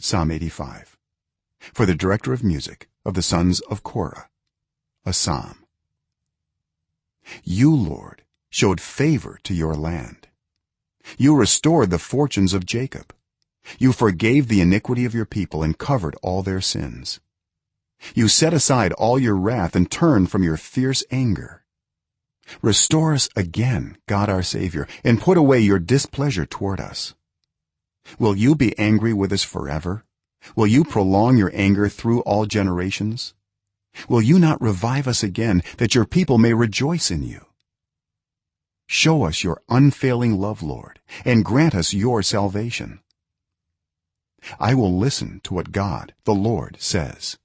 Psalm 85. For the director of music of the sons of Korah, a psalm. You, Lord, showed favor to your land. You restored the fortunes of Jacob. You forgave the iniquity of your people and covered all their sins. You set aside all your wrath and turned from your fierce anger. Restore us again, God our Savior, and put away your displeasure toward us. Will you be angry with us forever? Will you prolong your anger through all generations? Will you not revive us again, that your people may rejoice in you? Show us your unfailing love, Lord, and grant us your salvation. I will listen to what God, the Lord, says.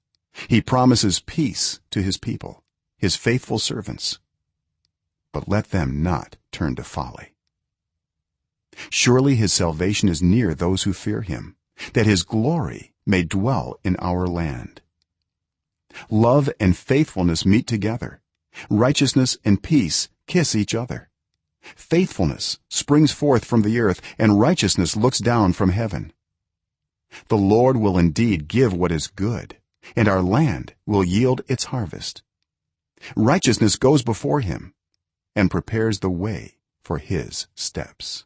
He promises peace to his people, his faithful servants. But let them not turn to folly. Surely his salvation is near those who fear him, that his glory may dwell in our land. Love and faithfulness meet together. Righteousness and peace kiss each other. Faithfulness springs forth from the earth, and righteousness looks down from heaven. The Lord will indeed give what is good, and our land will yield its harvest. Righteousness goes before him and prepares the way for his steps.